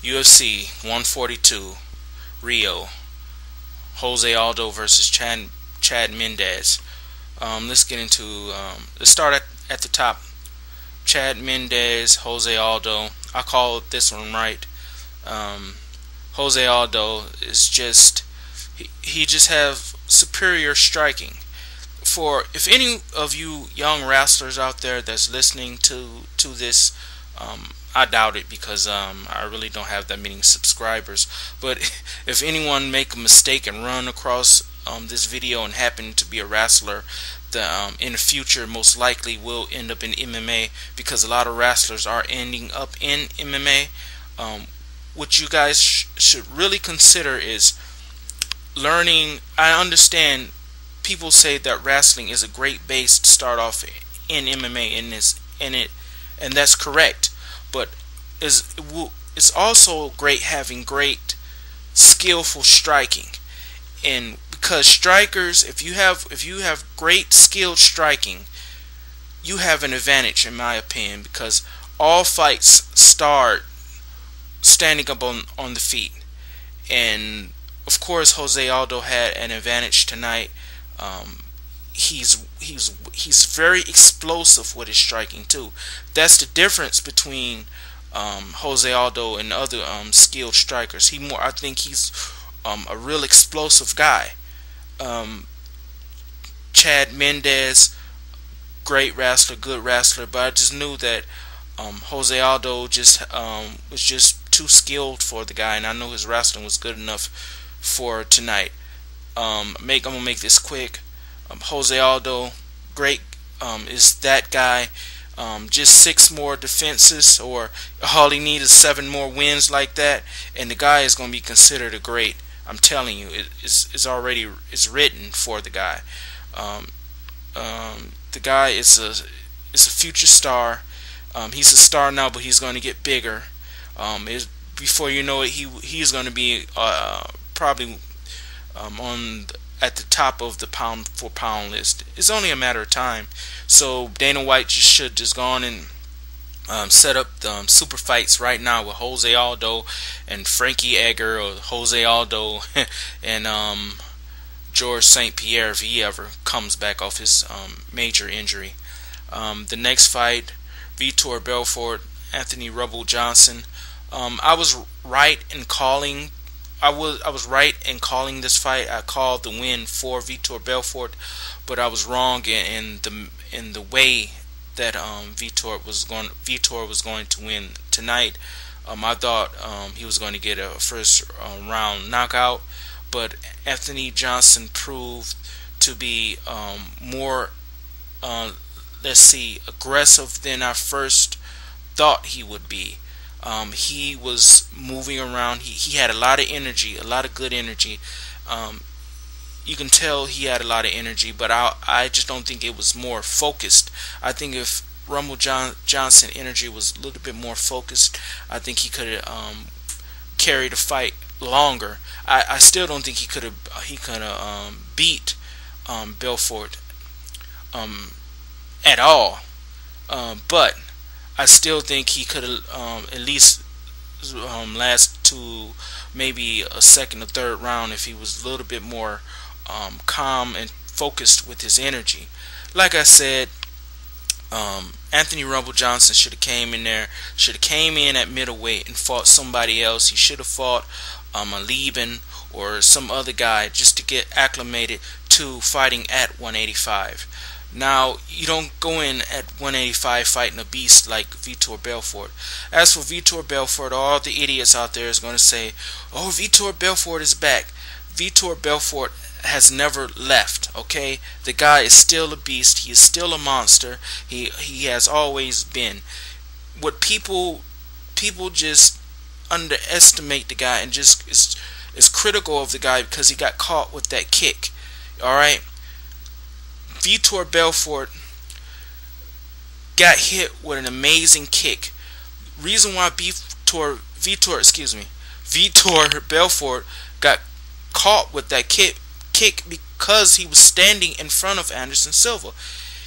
UFC 142, Rio, Jose Aldo versus Chad Mendez. Let's get into. Let's start at the top. Chad Mendez, Jose Aldo. I call this one right. Um, Jose Aldo is just he just have superior striking. For if any of you young wrestlers out there that's listening to this, I doubt it because I really don't have that many subscribers. But if anyone make a mistake and run across this video and happen to be a wrestler that in the future most likely will end up in MMA, because a lot of wrestlers are ending up in MMA, what you guys should really consider is learning. I understand people say that wrestling is a great base to start off in MMA and that's correct. But it's also great having great skillful striking, and because strikers, if you have great skilled striking, you have an advantage in my opinion, because all fights start standing up on the feet, and of course Jose Aldo had an advantage tonight. He's very explosive with his striking too. That's the difference between Jose Aldo and other skilled strikers. I think he's a real explosive guy. Chad Mendez, great wrestler, good wrestler, but I just knew that Jose Aldo was just too skilled for the guy, and I know his wrestling was good enough for tonight. I'm gonna make this quick. Jose Aldo, great, is that guy. Just 6 more defenses, or all he needs is 7 more wins like that, and the guy is going to be considered a great. I'm telling you, it's written for the guy. The guy is a future star. He's a star now, but he's going to get bigger. Before you know it, he's going to be probably at the top of the pound for pound list. It's only a matter of time. So Dana White should just go on and set up the super fights right now with Jose Aldo and Frankie Edgar, or Jose Aldo and George St. Pierre, if he ever comes back off his major injury. The next fight, Vitor Belfort, Anthony Rumble Johnson. I was right in calling. I was right in calling this fight. I called the win for Vitor Belfort, but I was wrong in the way that Vitor was going to win tonight. I thought he was going to get a first round knockout, but Anthony Johnson proved to be more aggressive than I first thought he would be. He was moving around. He had a lot of energy, a lot of good energy. You can tell he had a lot of energy, but I just don't think it was more focused. I think if Rumble Johnson energy was a little bit more focused, I think he could have carried the fight longer. I still don't think he could have beat Belfort at all. But I still think he could have at least last to maybe a second or third round if he was a little bit more calm and focused with his energy. Like I said, Anthony Rumble Johnson should have came in at middleweight and fought somebody else. He should have fought a Lieben or some other guy just to get acclimated to fighting at 185. Now, you don't go in at 185 fighting a beast like Vitor Belfort. As for Vitor Belfort, all the idiots out there is going to say, oh, Vitor Belfort is back. Vitor Belfort has never left, okay? The guy is still a beast. He is still a monster. He has always been. What people just underestimate the guy and just is critical of the guy because he got caught with that kick. Alright? Vitor Belfort got hit with an amazing kick. Reason why Vitor Belfort got caught with that kick because he was standing in front of Anderson Silva.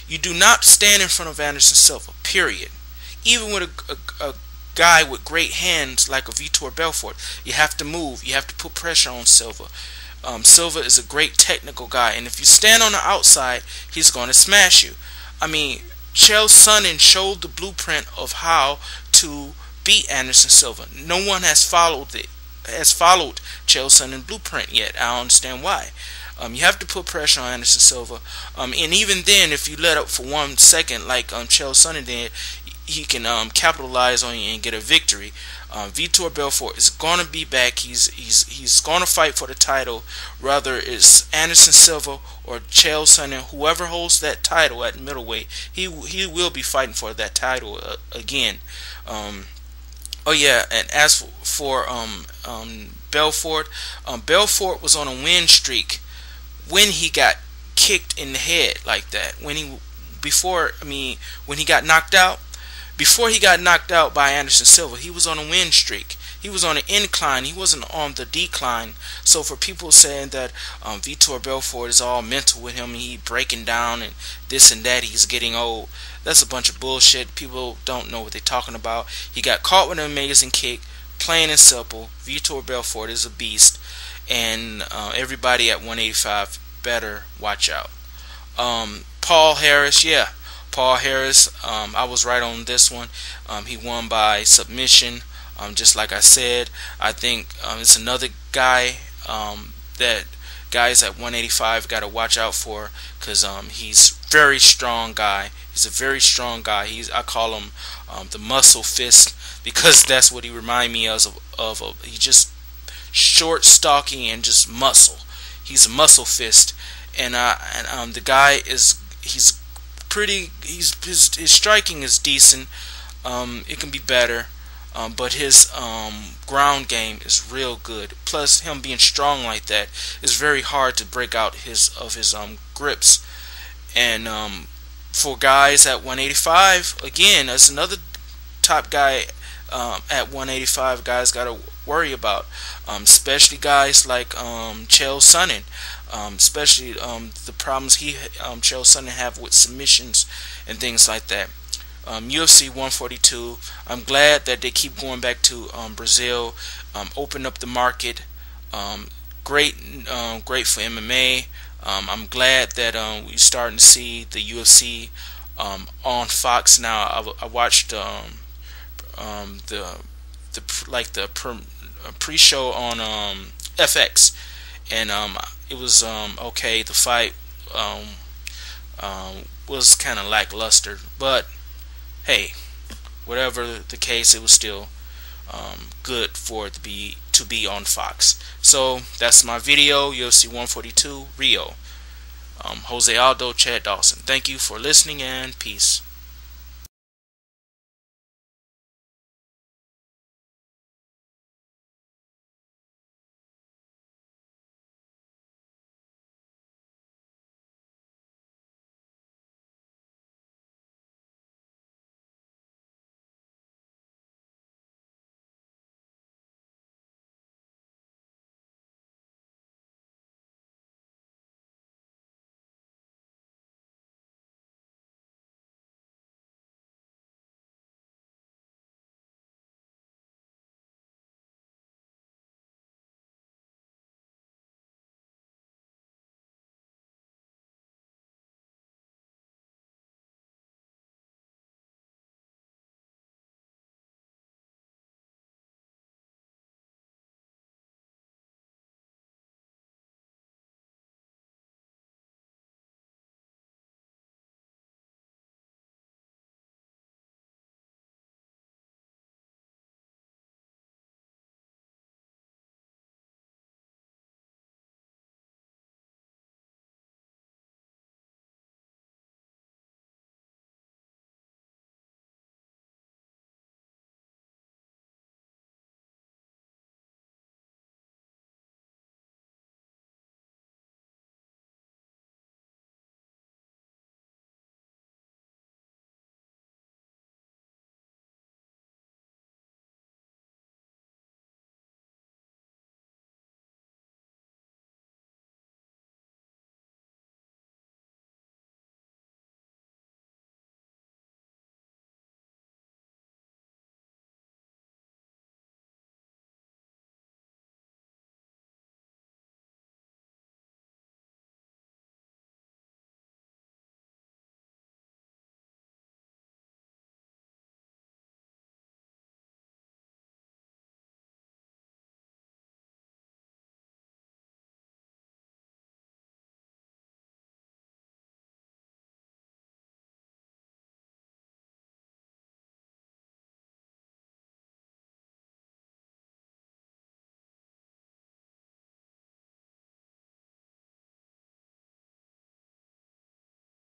You do not stand in front of Anderson Silva, period. Even with a guy with great hands like a Vitor Belfort. You have to move. You have to put pressure on Silva. Silva is a great technical guy, and if you stand on the outside, he's going to smash you. I mean, Chael Sonnen showed the blueprint of how to beat Anderson Silva. No one has followed it. Has followed Chael Sonnen blueprint yet. I don't understand why. You have to put pressure on Anderson Silva, and even then, if you let up for 1 second, like Chael Sonnen did, he can capitalize on you and get a victory. Vitor Belfort is gonna be back. He's gonna fight for the title, whether it's Anderson Silva or Chael Sonnen. Whoever holds that title at middleweight, he will be fighting for that title again. Oh yeah, and as for Belfort, Belfort was on a win streak when he got kicked in the head like that. When he got knocked out. Before he got knocked out by Anderson Silva, he was on a win streak. He was on an incline. He wasn't on the decline. So for people saying that Vitor Belfort is all mental with him, he breaking down and this and that, he's getting old, that's a bunch of bullshit. People don't know what they're talking about. He got caught with an amazing kick, plain and simple. Vitor Belfort is a beast, and everybody at 185 better watch out. Paul Harris, yeah. Paul Harris, I was right on this one. He won by submission, just like I said. I think it's another guy that guys at 185 got to watch out for, because he's very strong guy. He's a very strong guy. I call him the muscle fist, because that's what he remind me of. He's just short, stocky, and just muscle. He's a muscle fist, and the guy he's his striking is decent. It can be better, but his ground game is real good. Plus, him being strong like that is very hard to break out his grips. And for guys at 185, again, that's another top guy at 185. Guys got to worry about, especially guys like Chael Sonnen. Especially the problems Chael Sonnen have with submissions and things like that. UFC 142. I'm glad that they keep going back to Brazil, open up the market. Great for MMA. I'm glad that we're starting to see the UFC on Fox now. I watched the pre-show on FX. And it was okay. The fight was kind of lackluster, but hey, whatever the case, it was still good for it to be on Fox. So that's my video. UFC 142 Rio. Jose Aldo, Chad Dawson. Thank you for listening, and peace.